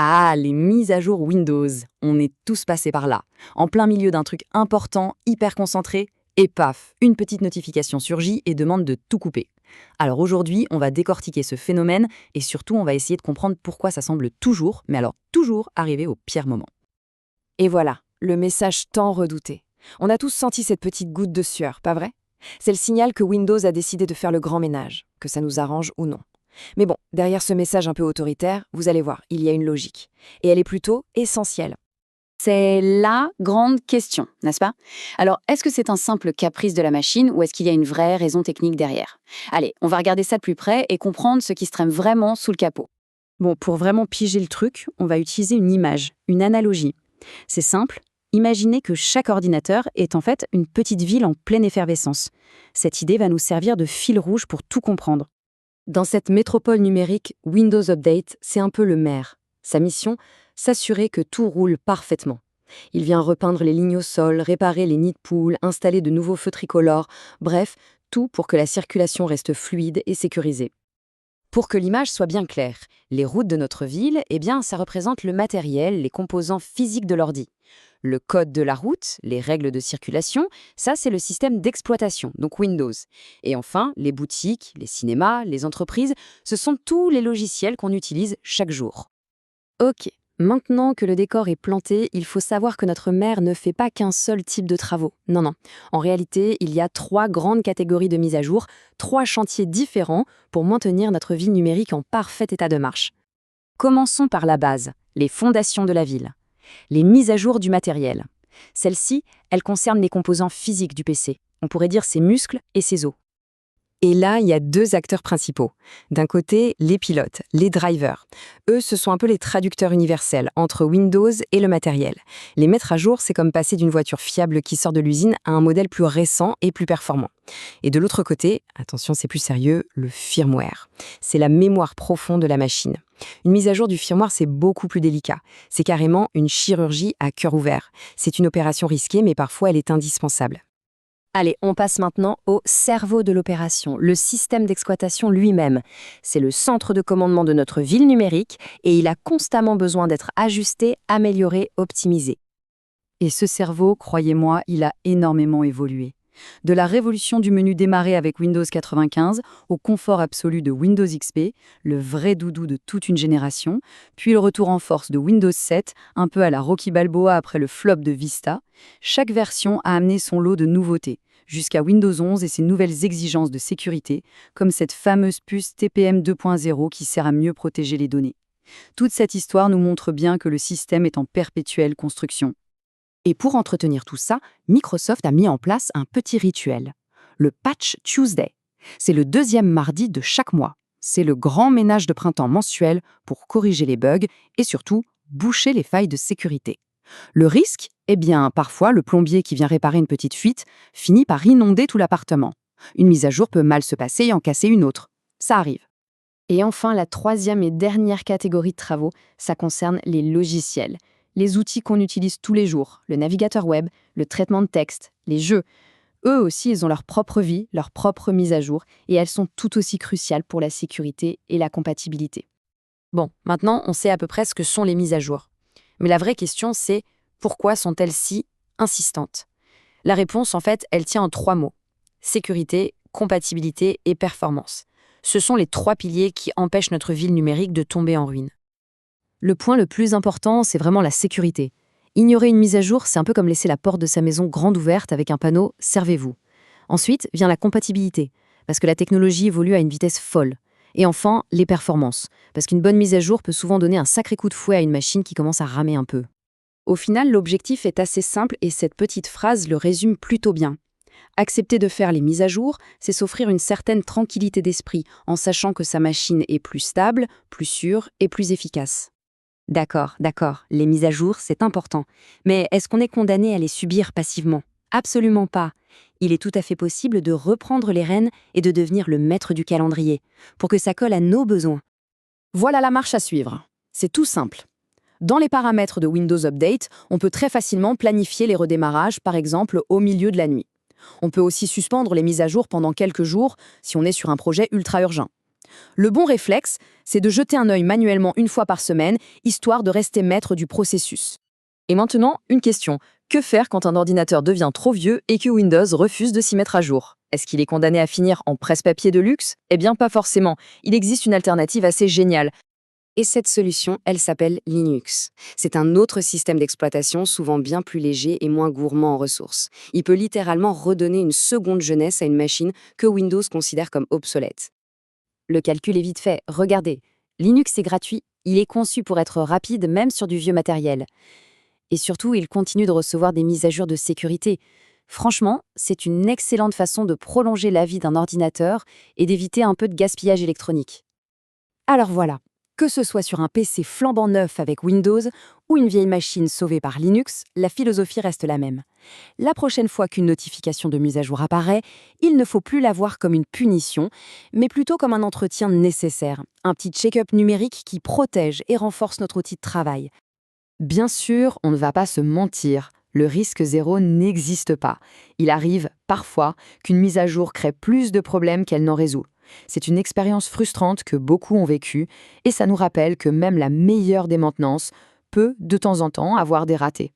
Ah, les mises à jour Windows. On est tous passés par là. En plein milieu d'un truc important, hyper concentré, et paf, une petite notification surgit et demande de tout couper. Alors aujourd'hui, on va décortiquer ce phénomène et surtout, on va essayer de comprendre pourquoi ça semble toujours, mais alors toujours, arriver au pire moment. Et voilà, le message tant redouté. On a tous senti cette petite goutte de sueur, pas vrai? C'est le signal que Windows a décidé de faire le grand ménage, que ça nous arrange ou non. Mais bon, derrière ce message un peu autoritaire, vous allez voir, il y a une logique. Et elle est plutôt essentielle. C'est la grande question, n'est-ce pas? Alors, est-ce que c'est un simple caprice de la machine ou est-ce qu'il y a une vraie raison technique derrière? Allez, on va regarder ça de plus près et comprendre ce qui se trame vraiment sous le capot. Bon, pour vraiment piger le truc, on va utiliser une image, une analogie. C'est simple, imaginez que chaque ordinateur est en fait une petite ville en pleine effervescence. Cette idée va nous servir de fil rouge pour tout comprendre. Dans cette métropole numérique, Windows Update, c'est un peu le maire. Sa mission, s'assurer que tout roule parfaitement. Il vient repeindre les lignes au sol, réparer les nids de poules, installer de nouveaux feux tricolores, bref, tout pour que la circulation reste fluide et sécurisée. Pour que l'image soit bien claire, les routes de notre ville, ça représente le matériel, les composants physiques de l'ordi. Le code de la route, les règles de circulation, ça c'est le système d'exploitation, donc Windows. Et enfin, les boutiques, les cinémas, les entreprises, ce sont tous les logiciels qu'on utilise chaque jour. Ok, maintenant que le décor est planté, il faut savoir que notre mère ne fait pas qu'un seul type de travaux. Non, non. En réalité, il y a 3 grandes catégories de mise à jour, 3 chantiers différents pour maintenir notre ville numérique en parfait état de marche. Commençons par la base, les fondations de la ville. Les mises à jour du matériel. Celles-ci, elles concernent les composants physiques du PC. On pourrait dire ses muscles et ses os. Et là, il y a 2 acteurs principaux. D'un côté, les pilotes, les drivers. Eux, ce sont un peu les traducteurs universels entre Windows et le matériel. Les mettre à jour, c'est comme passer d'une voiture fiable qui sort de l'usine à un modèle plus récent et plus performant. Et de l'autre côté, attention, c'est plus sérieux, le firmware. C'est la mémoire profonde de la machine. Une mise à jour du firmware, c'est beaucoup plus délicat. C'est carrément une chirurgie à cœur ouvert. C'est une opération risquée, mais parfois elle est indispensable. Allez, on passe maintenant au cerveau de l'opération, le système d'exploitation lui-même. C'est le centre de commandement de notre ville numérique et il a constamment besoin d'être ajusté, amélioré, optimisé. Et ce cerveau, croyez-moi, il a énormément évolué. De la révolution du menu démarrer avec Windows 95 au confort absolu de Windows XP, le vrai doudou de toute une génération, puis le retour en force de Windows 7, un peu à la Rocky Balboa après le flop de Vista, chaque version a amené son lot de nouveautés, jusqu'à Windows 11 et ses nouvelles exigences de sécurité, comme cette fameuse puce TPM 2.0 qui sert à mieux protéger les données. Toute cette histoire nous montre bien que le système est en perpétuelle construction. Et pour entretenir tout ça, Microsoft a mis en place un petit rituel, le Patch Tuesday. C'est le 2e mardi de chaque mois. C'est le grand ménage de printemps mensuel pour corriger les bugs et surtout boucher les failles de sécurité. Le risque, parfois, le plombier qui vient réparer une petite fuite finit par inonder tout l'appartement. Une mise à jour peut mal se passer et en casser une autre. Ça arrive. Et enfin, la 3e et dernière catégorie de travaux, ça concerne les logiciels. Les outils qu'on utilise tous les jours, le navigateur web, le traitement de texte, les jeux. Eux aussi, ils ont leur propre vie, leur propre mise à jour, et elles sont tout aussi cruciales pour la sécurité et la compatibilité. Bon, maintenant, on sait à peu près ce que sont les mises à jour. Mais la vraie question, c'est pourquoi sont-elles si insistantes? La réponse, en fait, elle tient en 3 mots. Sécurité, compatibilité et performance. Ce sont les 3 piliers qui empêchent notre ville numérique de tomber en ruine. Le point le plus important, c'est vraiment la sécurité. Ignorer une mise à jour, c'est un peu comme laisser la porte de sa maison grande ouverte avec un panneau « Servez-vous ». Ensuite vient la compatibilité, parce que la technologie évolue à une vitesse folle. Et enfin, les performances, parce qu'une bonne mise à jour peut souvent donner un sacré coup de fouet à une machine qui commence à ramer un peu. Au final, l'objectif est assez simple et cette petite phrase le résume plutôt bien. Accepter de faire les mises à jour, c'est s'offrir une certaine tranquillité d'esprit en sachant que sa machine est plus stable, plus sûre et plus efficace. D'accord, les mises à jour, c'est important. Mais est-ce qu'on est condamné à les subir passivement? Absolument pas. Il est tout à fait possible de reprendre les rênes et de devenir le maître du calendrier, pour que ça colle à nos besoins. Voilà la marche à suivre. C'est tout simple. Dans les paramètres de Windows Update, on peut très facilement planifier les redémarrages, par exemple au milieu de la nuit. On peut aussi suspendre les mises à jour pendant quelques jours si on est sur un projet ultra urgent. Le bon réflexe, c'est de jeter un œil manuellement une fois par semaine, histoire de rester maître du processus. Et maintenant, une question. Que faire quand un ordinateur devient trop vieux et que Windows refuse de s'y mettre à jour? Est-ce qu'il est condamné à finir en presse-papier de luxe? Eh bien, pas forcément. Il existe une alternative assez géniale. Et cette solution, elle s'appelle Linux. C'est un autre système d'exploitation souvent bien plus léger et moins gourmand en ressources. Il peut littéralement redonner une seconde jeunesse à une machine que Windows considère comme obsolète. Le calcul est vite fait. Regardez, Linux est gratuit, il est conçu pour être rapide même sur du vieux matériel. Et surtout, il continue de recevoir des mises à jour de sécurité. Franchement, c'est une excellente façon de prolonger la vie d'un ordinateur et d'éviter un peu de gaspillage électronique. Alors voilà, que ce soit sur un PC flambant neuf avec Windows ou une vieille machine sauvée par Linux, la philosophie reste la même. La prochaine fois qu'une notification de mise à jour apparaît, il ne faut plus la voir comme une punition, mais plutôt comme un entretien nécessaire, un petit check-up numérique qui protège et renforce notre outil de travail. Bien sûr, on ne va pas se mentir, le risque zéro n'existe pas. Il arrive, parfois, qu'une mise à jour crée plus de problèmes qu'elle n'en résout. C'est une expérience frustrante que beaucoup ont vécue, et ça nous rappelle que même la meilleure des maintenances peut, de temps en temps, avoir des ratés.